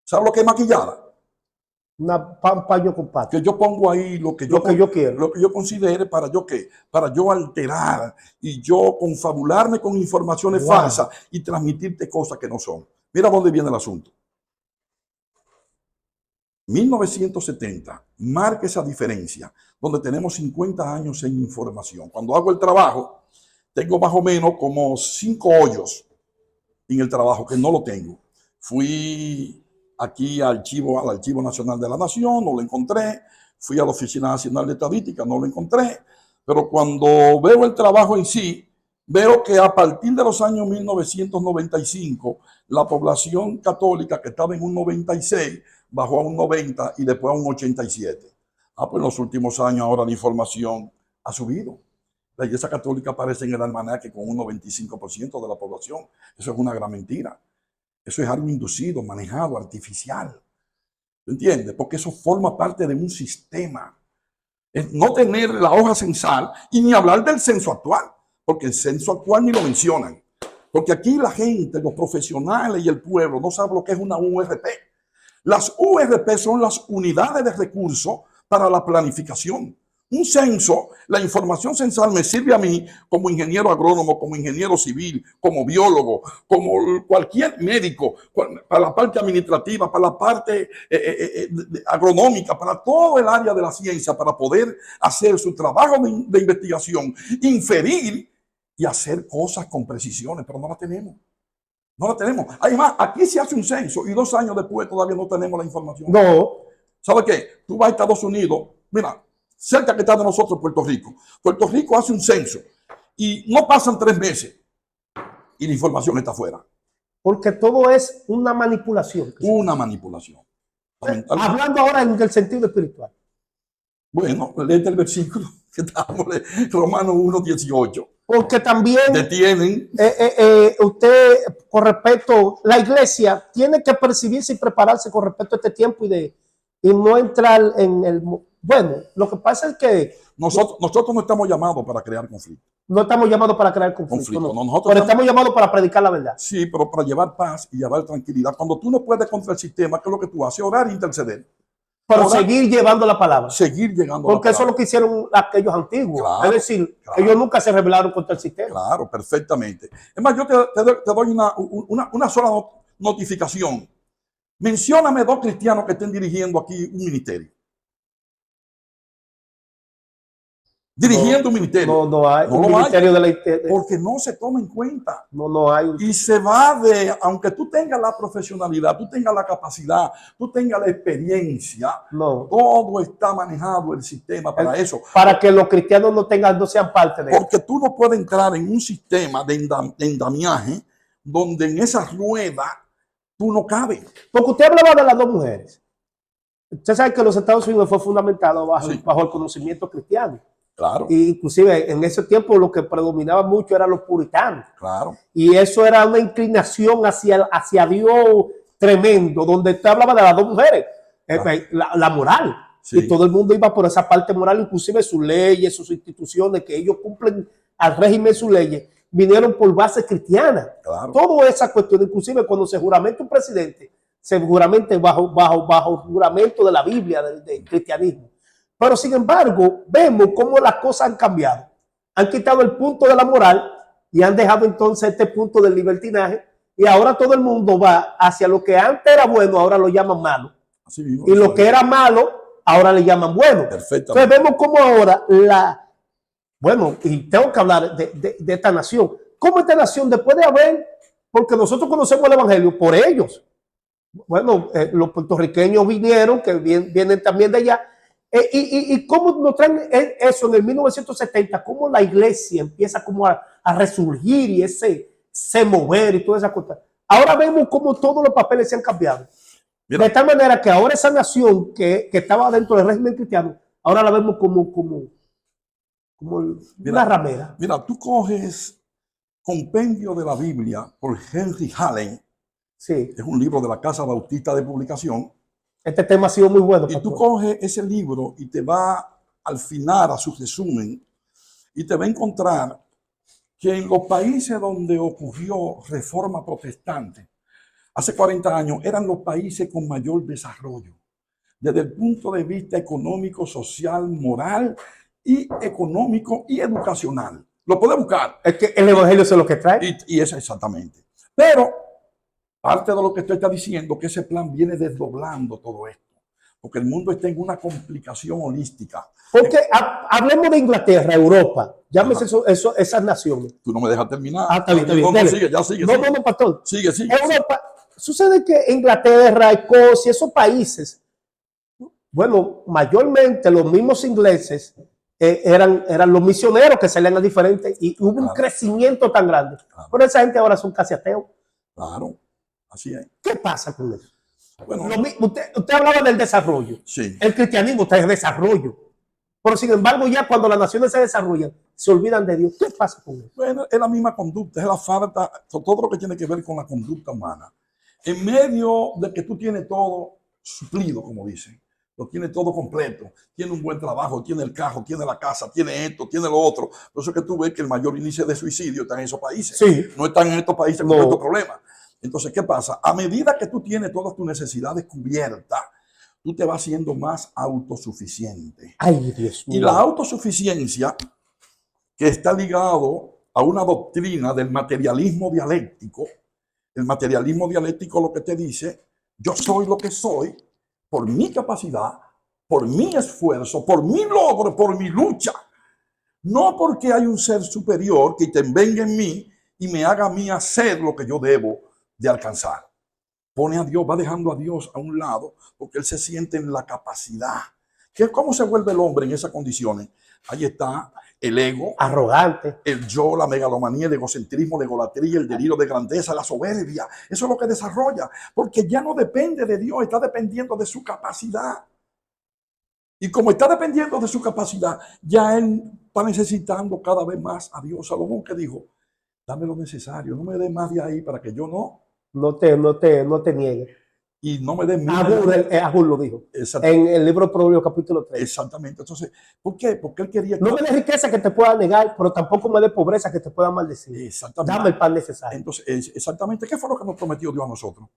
¿Sabes lo que es maquillada? Un paño con pato. Que yo pongo ahí lo que yo quiero. Lo que yo considere para yo qué. Para yo alterar y yo confabularme con informaciones falsas y transmitirte cosas que no son. Mira dónde viene el asunto. 1970 marca esa diferencia, donde tenemos 50 años en información. Cuando hago el trabajo, tengo más o menos como 5 hoyos en el trabajo, que no lo tengo. Fui aquí al Archivo Nacional de la Nación, no lo encontré. Fui a la Oficina Nacional de Estadística, no lo encontré. Pero cuando veo el trabajo en sí, veo que a partir de los años 1995, la población católica, que estaba en un 96, bajó a un 90 y después a un 87. Pues en los últimos años ahora la información ha subido. La Iglesia Católica aparece en el almanaque con un 95% de la población. Eso es una gran mentira. Eso es algo inducido, manejado, artificial. ¿Entiendes? Porque eso forma parte de un sistema. Es no tener la hoja censal y ni hablar del censo actual, porque el censo actual ni lo mencionan. Porque aquí la gente, los profesionales y el pueblo no saben lo que es una URP. Las URP son las unidades de recursos para la planificación. Un censo, la información censal me sirve a mí como ingeniero agrónomo, como ingeniero civil, como biólogo, como cualquier médico, para la parte administrativa, para la parte agronómica, para todo el área de la ciencia, para poder hacer su trabajo de investigación, inferir y hacer cosas con precisiones, pero no la tenemos. No la tenemos. Además, aquí se hace un censo y 2 años después todavía no tenemos la información. No. ¿Sabes qué? Tú vas a Estados Unidos, mira, cerca que está de nosotros Puerto Rico. Puerto Rico hace un censo y no pasan 3 meses y la información está afuera. Porque todo es una manipulación. Una manipulación. Hablando ahora en el sentido espiritual. Bueno, léete el versículo que estamos, Romanos 1:18. Porque también detienen. Usted, con respecto, la iglesia tiene que percibirse y prepararse con respecto a este tiempo y no entrar en el... Bueno, lo que pasa es que nosotros no estamos llamados para crear conflicto. No estamos llamados para crear conflicto. No, pero estamos llamados para predicar la verdad. Sí, pero para llevar paz y llevar tranquilidad. Cuando tú no puedes contra el sistema, ¿qué es lo que tú haces? Orar e interceder. Pero seguir llevando la palabra. Seguir llegando Porque eso es lo que hicieron aquellos antiguos. Claro, es decir, ellos nunca se rebelaron contra el sistema. Claro, perfectamente. Es más, yo te doy una sola notificación. Mencióname 2 cristianos que estén dirigiendo aquí un ministerio. Dirigiendo un ministerio. No hay. No un ministerio hay, porque no se toma en cuenta. No hay. Y se va de, aunque tú tengas la profesionalidad, tú tengas la capacidad, tú tengas la experiencia, todo está manejado el sistema para eso. Para que los cristianos no sean parte de eso. Porque tú no puedes entrar en un sistema de endamiaje donde en esa rueda tú no cabes. Porque usted hablaba de las dos mujeres. Usted sabe que los Estados Unidos fue fundamentado Sí. bajo el conocimiento cristiano. Claro, Y inclusive en ese tiempo lo que predominaba mucho eran los puritanos. claro. Y eso era una inclinación hacia Dios tremendo, donde usted hablaba de las dos mujeres, la moral. Sí. Y todo el mundo iba por esa parte moral, inclusive sus leyes, sus instituciones, que ellos cumplen al régimen sus leyes, vinieron por base cristiana. Claro. Toda esa cuestión, inclusive cuando se juramenta un presidente, se juramente bajo juramento de la Biblia, del cristianismo. Pero sin embargo, vemos cómo las cosas han cambiado. Han quitado el punto de la moral y han dejado entonces este punto del libertinaje. Y ahora todo el mundo va hacia lo que antes era bueno, ahora lo llaman malo. Así mismo, Y lo que era malo, ahora le llaman bueno. perfectamente. Entonces vemos cómo ahora bueno, y tengo que hablar de esta nación. ¿Cómo esta nación, después de haber, porque nosotros conocemos el evangelio por ellos? Bueno, los puertorriqueños vinieron, que vienen también de allá. Y cómo nos traen eso en el 1970, cómo la iglesia empieza como a resurgir y se mover y todas esas cosas. Ahora vemos cómo todos los papeles se han cambiado. Mira. De tal manera que ahora esa nación que estaba dentro del régimen cristiano, ahora la vemos como una ramera. Mira, tú coges Compendio de la Biblia por Henry Allen, Sí. es un libro de la Casa Bautista de Publicación, Este tema ha sido muy bueno. y tú pastor. coges ese libro y te va al final a su resumen y te va a encontrar que en los países donde ocurrió reforma protestante, hace 40 años, eran los países con mayor desarrollo, desde el punto de vista económico, social, moral y económico y educacional. Lo puedes buscar. Es que el evangelio es lo que trae. Y eso exactamente. Pero parte de lo que usted está diciendo, que ese plan viene desdoblando todo esto. Porque el mundo está en una complicación holística. Porque hablemos de Inglaterra, Europa, llámese esas naciones. Tú no me dejas terminar. Está bien, está bien. No, sigue, ya sigue. No, pastor. Sigue. Europa, sucede que Inglaterra, Escocia, esos países, bueno, mayormente los mismos ingleses eran los misioneros que salían a diferentes y hubo un crecimiento tan grande. Pero esa gente ahora son casi ateos. Claro, así es. ¿Qué pasa con eso? Bueno, usted hablaba del desarrollo. Sí. El cristianismo está en desarrollo. Pero sin embargo, ya cuando las naciones se desarrollan, se olvidan de Dios. ¿Qué pasa con eso? Bueno, es la misma conducta, es la falta, todo lo que tiene que ver con la conducta humana. En medio de que tú tienes todo suplido, como dicen, lo tiene todo completo, tiene un buen trabajo, tiene el carro, tiene la casa, tiene esto, tiene lo otro. Por eso es que tú ves que el mayor índice de suicidio está en esos países. Sí. No están en estos países con estos problemas. Entonces, ¿qué pasa? A medida que tú tienes todas tus necesidades cubiertas, tú te vas haciendo más autosuficiente. Ay, Dios mío. Y la autosuficiencia, que está ligado a una doctrina del materialismo dialéctico, el materialismo dialéctico lo que te dice, yo soy lo que soy por mi capacidad, por mi esfuerzo, por mi logro, por mi lucha. No porque hay un ser superior que intervenga en mí y me haga a mí hacer lo que yo debo de alcanzar. Pone a Dios, va dejando a Dios a un lado porque él se siente en la capacidad. ¿Cómo se vuelve el hombre en esas condiciones? Ahí está el ego, arrogante, el yo, la megalomanía, el egocentrismo, la egolatría, el delirio de grandeza, la soberbia. Eso es lo que desarrolla, porque ya no depende de Dios, está dependiendo de su capacidad. Y como está dependiendo de su capacidad, ya él está necesitando cada vez más a Dios. Salomón que dijo, dame lo necesario, no me dé más de ahí para que yo no te niegue. Y no me dé Agul lo dijo en el libro de Proverbios capítulo 3. Exactamente. Entonces, ¿por qué? Porque él quería... No me dé riqueza que te pueda negar, pero tampoco me dé pobreza que te pueda maldecir. Exactamente. Dame el pan necesario. Entonces, exactamente, ¿qué fue lo que nos prometió Dios a nosotros?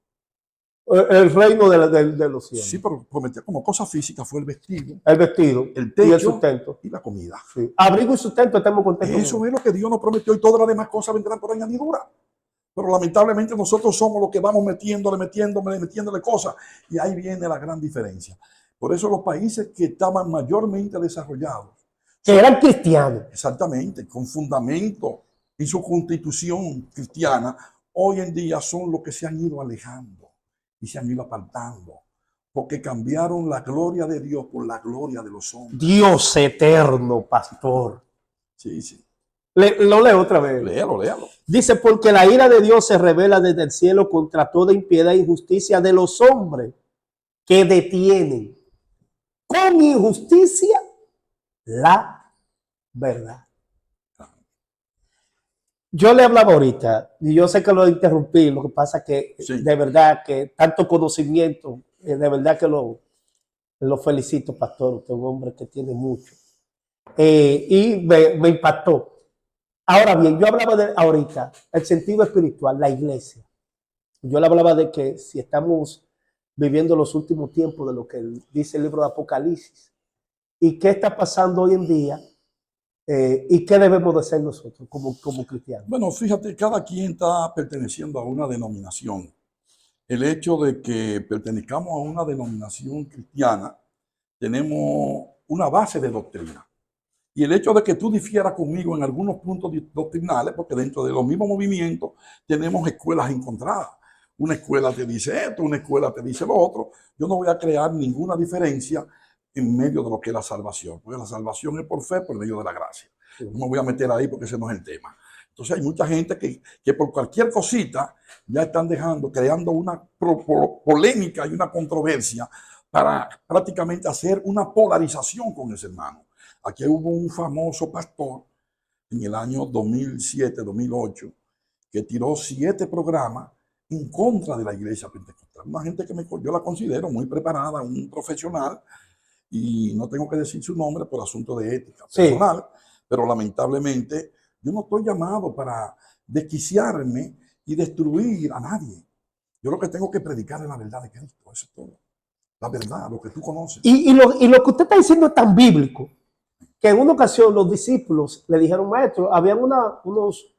El reino de los cielos. Sí, pero prometió como cosa física fue el vestido, el techo y el sustento. Y la comida. Sí. Abrigo y sustento, estamos contentos. Eso es lo que Dios nos prometió y todas las demás cosas vendrán por añadidura. Pero lamentablemente nosotros somos los que vamos metiéndole cosas. Y ahí viene la gran diferencia. Por eso los países que estaban mayormente desarrollados, que eran cristianos, exactamente, con fundamento en su constitución cristiana, hoy en día son los que se han ido alejando y se han ido apartando, porque cambiaron la gloria de Dios por la gloria de los hombres. Dios eterno, pastor. Sí, sí. Lo leo otra vez. Léalo, léalo. Dice, porque la ira de Dios se revela desde el cielo contra toda impiedad e injusticia de los hombres que detienen con injusticia la verdad. Yo le hablaba ahorita, y yo sé que lo interrumpí, lo que pasa es que Sí. de verdad que tanto conocimiento, de verdad que lo felicito, pastor, usted es un hombre que tiene mucho. Y me impactó. Ahora bien, yo hablaba de ahorita, el sentido espiritual, la iglesia. Yo le hablaba de que si estamos viviendo los últimos tiempos de lo que dice el libro de Apocalipsis, y qué está pasando hoy en día, y qué debemos de hacer nosotros como cristianos. Bueno, fíjate, cada quien está perteneciendo a una denominación. El hecho de que pertenezcamos a una denominación cristiana, tenemos una base de doctrina. Y el hecho de que tú difieras conmigo en algunos puntos doctrinales, porque dentro de los mismos movimientos tenemos escuelas encontradas. Una escuela te dice esto, una escuela te dice lo otro. Yo no voy a crear ninguna diferencia en medio de lo que es la salvación, porque la salvación es por fe, por medio de la gracia. No me voy a meter ahí porque ese no es el tema. Entonces hay mucha gente que por cualquier cosita ya están creando una polémica y una controversia para prácticamente hacer una polarización con ese hermano. Aquí hubo un famoso pastor en el año 2007-2008 que tiró 7 programas en contra de la iglesia pentecostal. Una gente que yo la considero muy preparada, un profesional, y no tengo que decir su nombre por asunto de ética personal, sí. Pero lamentablemente yo no estoy llamado para desquiciarme y destruir a nadie. Yo lo que tengo que predicar es la verdad de Cristo, eso es todo. La verdad, lo que tú conoces. Y lo que usted está diciendo es tan bíblico que en una ocasión los discípulos le dijeron, maestro, habían unos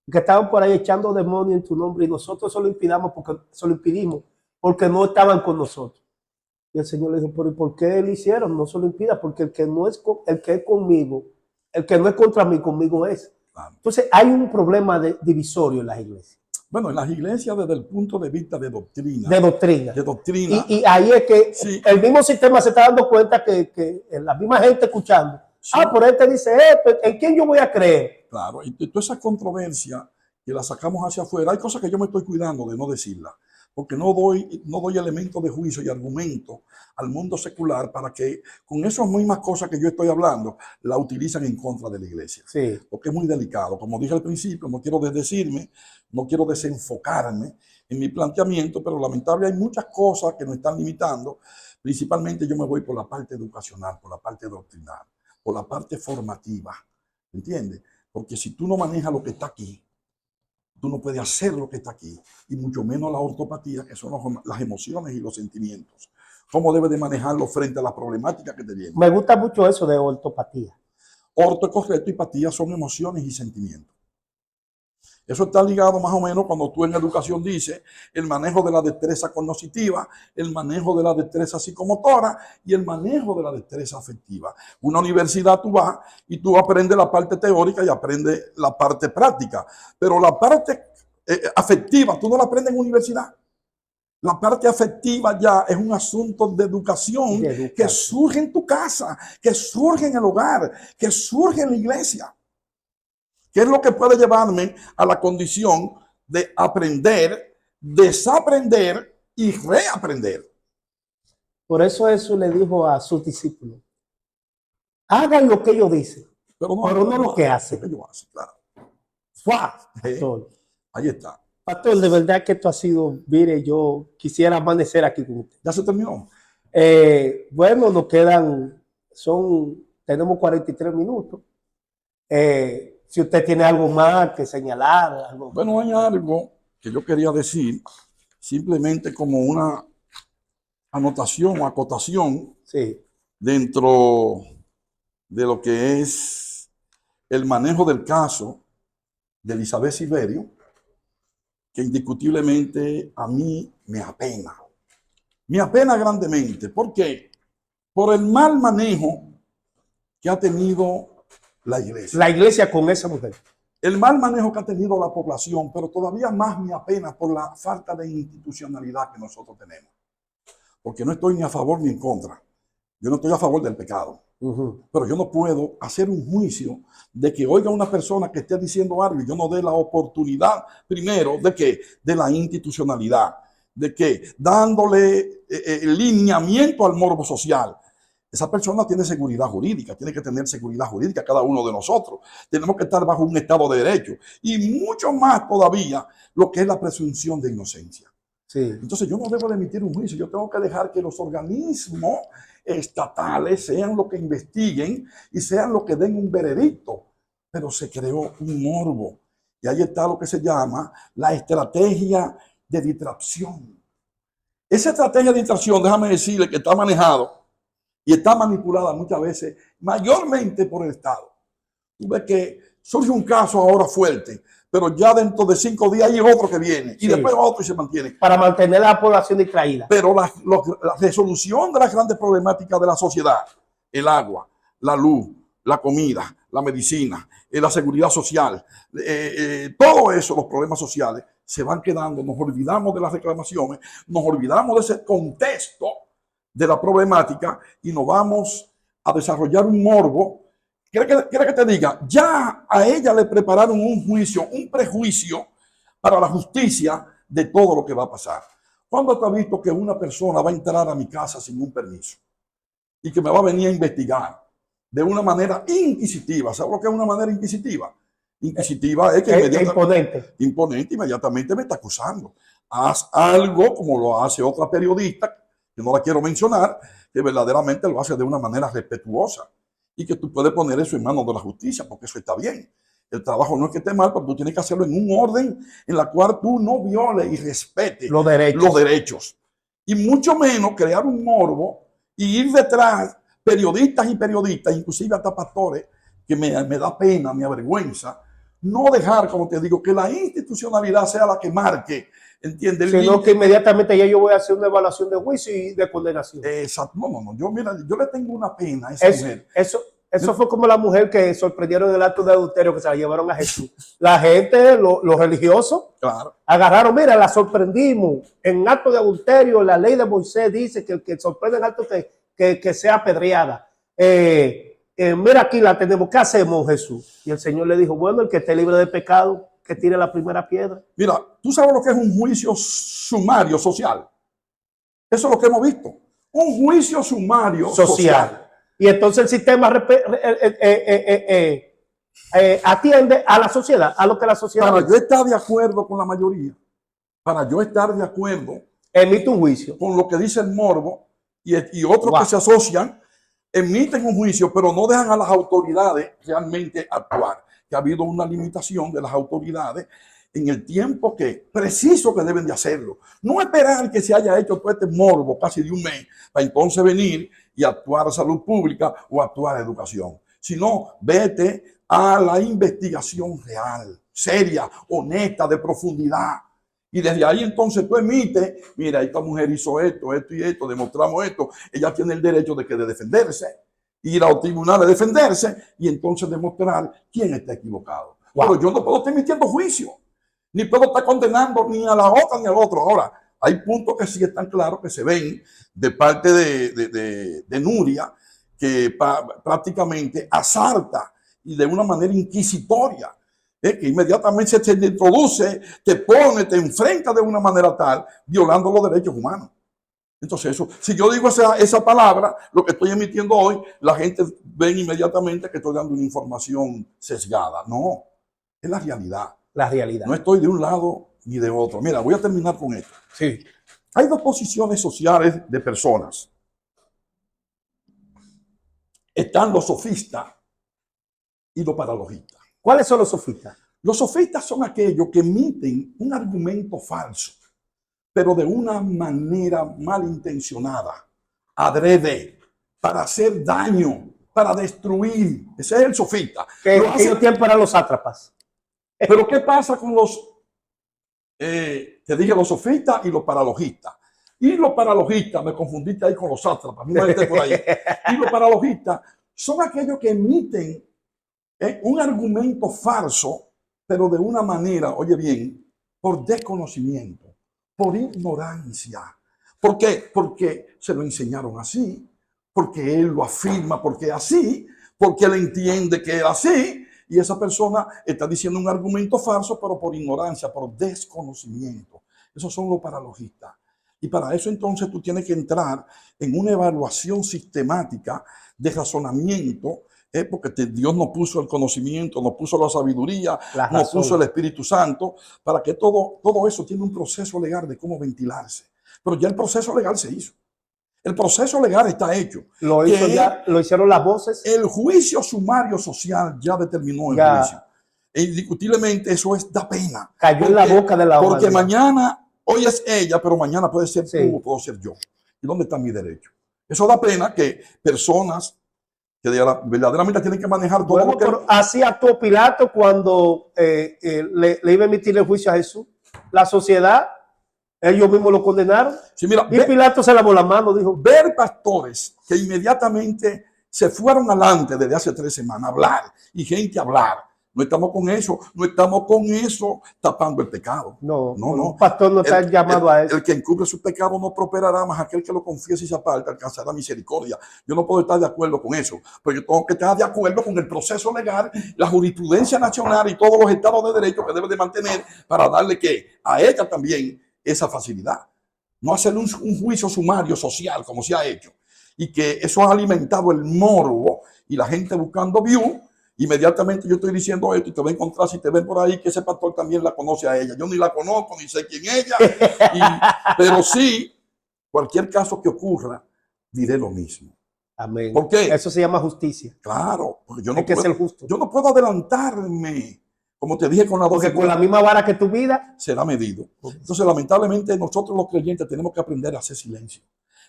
que estaban por ahí echando demonios en tu nombre y nosotros eso lo impidimos porque no estaban con nosotros. Y el Señor le dijo, pero ¿y por qué lo hicieron? No se lo impida, porque el que es conmigo, el que no es contra mí, conmigo es. Claro. Entonces hay un problema divisorio en las iglesias. Bueno, en las iglesias desde el punto de vista de doctrina. De doctrina. De doctrina. Y ahí es que sí. El mismo sistema se está dando cuenta que la misma gente escuchando. Sí. Por él te dice esto, ¿en quién yo voy a creer? Claro, y toda esa controversia que la sacamos hacia afuera, hay cosas que yo me estoy cuidando de no decirla, porque no doy elementos de juicio y argumentos al mundo secular para que con esas mismas cosas que yo estoy hablando, la utilizan en contra de la iglesia. Sí. Porque es muy delicado. Como dije al principio, no quiero desdecirme, no quiero desenfocarme en mi planteamiento, pero lamentablemente hay muchas cosas que nos están limitando. Principalmente yo me voy por la parte educacional, por la parte doctrinal, por la parte formativa. ¿Entiendes? Porque si tú no manejas lo que está aquí, tú no puedes hacer lo que está aquí, y mucho menos la ortopatía, que son las emociones y los sentimientos. ¿Cómo debes de manejarlo frente a las problemáticas que te vienen? Me gusta mucho eso de ortopatía. Orto es correcto y patía son emociones y sentimientos. Eso está ligado más o menos cuando tú en educación dices el manejo de la destreza cognitiva, el manejo de la destreza psicomotora y el manejo de la destreza afectiva. Una universidad tú vas y tú aprendes la parte teórica y aprendes la parte práctica, pero la parte afectiva tú no la aprendes en universidad. La parte afectiva ya es un asunto de educación que surge en tu casa, que surge en el hogar, que surge en la iglesia. ¿Qué es lo que puede llevarme a la condición de aprender, desaprender y reaprender? Por eso le dijo a sus discípulos, hagan lo que ellos dicen, pero no lo que hacen. Lo que ellos hacen, claro. Pastor. Ahí está. Pastor, de verdad que esto ha sido, mire, yo quisiera amanecer aquí con usted. ¿Ya se terminó? Bueno, nos quedan, tenemos 43 minutos. Si usted tiene algo más que señalar. Algo bueno, hay algo que yo quería decir, simplemente como una anotación o acotación sí. Dentro de lo que es el manejo del caso de Elizabeth Silverio, que indiscutiblemente a mí me apena. Me apena grandemente. ¿Por qué? Por el mal manejo que ha tenido la iglesia. La iglesia con esa mujer. El mal manejo que ha tenido la población, pero todavía más me apena por la falta de institucionalidad que nosotros tenemos. Porque no estoy ni a favor ni en contra Yo no estoy a favor del pecado. Pero yo no puedo hacer un juicio de que oiga una persona que esté diciendo algo y yo no dé la oportunidad, primero, de que de la institucionalidad, de que dándole lineamiento al morbo social. Esa persona tiene seguridad jurídica, tiene que tener seguridad jurídica cada uno de nosotros. Tenemos que estar bajo un Estado de Derecho y mucho más todavía lo que es la presunción de inocencia. Sí. Entonces yo no debo de emitir un juicio, yo tengo que dejar que los organismos estatales sean los que investiguen y sean los que den un veredicto. Pero se creó un morbo y ahí está lo que se llama la estrategia de distracción. Esa estrategia de distracción, déjame decirle que está manejado y está manipulada muchas veces, mayormente por el Estado. Tú ves que surge un caso ahora fuerte, pero ya dentro de 5 días hay otro que viene y después otro y se mantiene. Para mantener a la población distraída. Pero la resolución de las grandes problemáticas de la sociedad, el agua, la luz, la comida, la medicina, la seguridad social, todo eso, los problemas sociales, se van quedando, nos olvidamos de las reclamaciones, nos olvidamos de ese contexto de la problemática y nos vamos a desarrollar un morbo. ¿Quiere que te diga? Ya a ella le prepararon un juicio, un prejuicio para la justicia de todo lo que va a pasar. ¿Cuándo te has visto que una persona va a entrar a mi casa sin un permiso y que me va a venir a investigar de una manera inquisitiva? ¿Sabes lo que es una manera inquisitiva? Inquisitiva es que imponente, inmediatamente me está acusando. Haz algo como lo hace otra periodista, que no la quiero mencionar, que verdaderamente lo hace de una manera respetuosa y que tú puedes poner eso en manos de la justicia, porque eso está bien. El trabajo no es que esté mal, pero tú tienes que hacerlo en un orden en la cual tú no violes y respetes los derechos. Y mucho menos crear un morbo y ir detrás periodistas y periodistas, inclusive hasta pastores, que me da pena, me avergüenza. No dejar, como te digo, que la institucionalidad sea la que marque, ¿entiendes? Sino que inmediatamente ya yo voy a hacer una evaluación de juicio y de condenación. Exacto. No. Yo le tengo una pena a esa mujer. Eso fue como la mujer que sorprendieron en el acto de adulterio que se la llevaron a Jesús. La gente, los religiosos, claro, agarraron, mira, la sorprendimos. En acto de adulterio, la ley de Moisés dice que el que sorprende en acto que sea apedreada. Mira, aquí la tenemos. ¿Qué hacemos, Jesús? Y el Señor le dijo, bueno, el que esté libre de pecado, que tire la primera piedra. Mira, tú sabes lo que es un juicio sumario social. Eso es lo que hemos visto. Un juicio sumario social. Y entonces el sistema atiende a la sociedad, a lo que la sociedad... Para yo estar de acuerdo con la mayoría, para yo estar de acuerdo... Emite un juicio. Con lo que dice el morbo y otros que se asocian, emiten un juicio, pero no dejan a las autoridades realmente actuar. Que ha habido una limitación de las autoridades en el tiempo preciso que deben de hacerlo. No esperar que se haya hecho todo este morbo casi de un mes para entonces venir y actuar a salud pública o actuar a educación. Sino vete a la investigación real, seria, honesta, de profundidad. Y desde ahí entonces tú emites, mira, esta mujer hizo esto, esto y esto, demostramos esto, ella tiene el derecho de defenderse, ir al tribunal a defenderse y entonces demostrar quién está equivocado. Wow. Pero yo no puedo estar emitiendo juicio, ni puedo estar condenando ni a la otra ni al otro. Ahora, hay puntos que sí están claros que se ven de parte de Nuria, que prácticamente asalta y de una manera inquisitoria, que inmediatamente se te introduce, te pone, te enfrenta de una manera tal, violando los derechos humanos. Entonces, eso, si yo digo esa palabra, lo que estoy emitiendo hoy, la gente ve inmediatamente que estoy dando una información sesgada. No, es la realidad. La realidad. No estoy de un lado ni de otro. Mira, voy a terminar con esto. Sí. Hay dos posiciones sociales de personas. Están los sofistas y los paralogistas. ¿Cuáles son los sofistas? Los sofistas son aquellos que emiten un argumento falso, pero de una manera malintencionada, adrede, para hacer daño, para destruir. Ese es el sofista. Que ellos tienen para los sátrapas. Pero ¿qué pasa con los, te dije, los sofistas y los paralogistas? Y los paralogistas, me confundiste ahí con los sátrapas, no me esté por ahí. Y los paralogistas son aquellos que emiten un argumento falso, pero de una manera, oye bien, por desconocimiento, por ignorancia. ¿Por qué? Porque se lo enseñaron así, porque él lo afirma, porque es así, porque él entiende que es así, y esa persona está diciendo un argumento falso, pero por ignorancia, por desconocimiento. Esos son los paralogistas. Y para eso entonces tú tienes que entrar en una evaluación sistemática de razonamiento, porque Dios nos puso el conocimiento, nos puso la sabiduría, La nos razón. puso el Espíritu Santo, para que todo eso tiene un proceso legal de cómo ventilarse. Pero ya el proceso legal se hizo. El proceso legal está hecho. Lo hizo ya, lo hicieron las voces. El juicio sumario social ya determinó el juicio. E indiscutiblemente eso da pena. Cayó en la boca de la humanidad. Porque mañana, hoy es ella, pero mañana puede ser Sí. tú o puedo ser yo. ¿Y dónde está mi derecho? Eso da pena que personas que verdaderamente tienen que manejar todo lo que... Así actuó Pilato cuando le iba a emitir el juicio a Jesús. La sociedad, ellos mismos lo condenaron. Sí, mira, y Pilato se lavó la mano, dijo. Ver pastores que inmediatamente se fueron adelante desde hace 3 semanas a hablar y gente a hablar. No estamos con eso, no estamos con eso tapando el pecado. No, no. Un pastor no está llamado a eso. El que encubre su pecado no prosperará, más aquel que lo confiese y se aparta alcanzará misericordia. Yo no puedo estar de acuerdo con eso, pero yo tengo que estar de acuerdo con el proceso legal, la jurisprudencia nacional y todos los estados de derecho que debe de mantener para darle a ella también esa facilidad. No hacer un juicio sumario social como se ha hecho y que eso ha alimentado el morbo y la gente buscando view. Inmediatamente yo estoy diciendo esto y te va a encontrar, si te ven por ahí, que ese pastor también la conoce a ella. Yo ni la conozco, ni sé quién es ella, pero sí, cualquier caso que ocurra, diré lo mismo. Amén. ¿Por qué? Eso se llama justicia. Claro, porque yo Hay que ser justo. Yo no puedo adelantarme, como te dije con la porque con la misma vara que tu vida será medido. Entonces, lamentablemente, nosotros los creyentes tenemos que aprender a hacer silencio.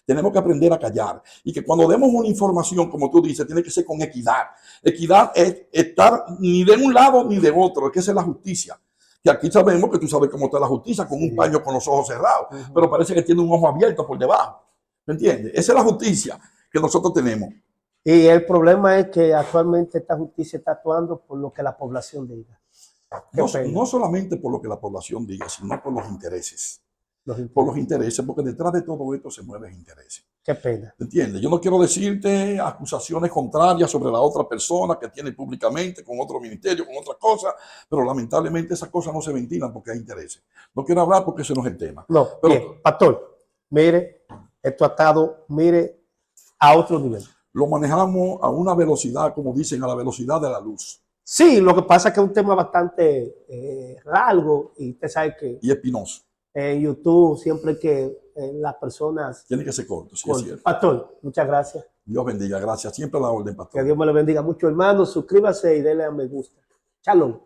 Tenemos que aprender a callar. Y que cuando demos una información, como tú dices, tiene que ser con equidad. Equidad es estar ni de un lado ni de otro. Es que esa es la justicia. Que aquí sabemos que tú sabes cómo está la justicia, con un paño con los ojos cerrados. Pero parece que tiene un ojo abierto por debajo. ¿Me entiendes? Esa es la justicia que nosotros tenemos. Y el problema es que actualmente esta justicia está actuando por lo que la población diga. No solamente por lo que la población diga, sino por los intereses. Por los intereses, porque detrás de todo esto se mueven intereses. Qué pena. ¿Entiendes? Yo no quiero decirte acusaciones contrarias sobre la otra persona que tiene públicamente con otro ministerio, con otra cosa, pero lamentablemente esas cosas no se ventilan porque hay intereses. No quiero hablar porque ese no es el tema. No, pero, bien, pastor, mire, esto ha estado, mire, a otro nivel. Lo manejamos a una velocidad, como dicen, a la velocidad de la luz. Sí, lo que pasa es que es un tema bastante largo y usted sabe que... Y espinoso. En YouTube siempre que las personas... Tiene que ser corto, sí, es cierto. Pastor, muchas gracias. Dios bendiga, gracias. Siempre a la orden, pastor. Que Dios me lo bendiga mucho, hermano. Suscríbase y denle a me gusta. Shalom.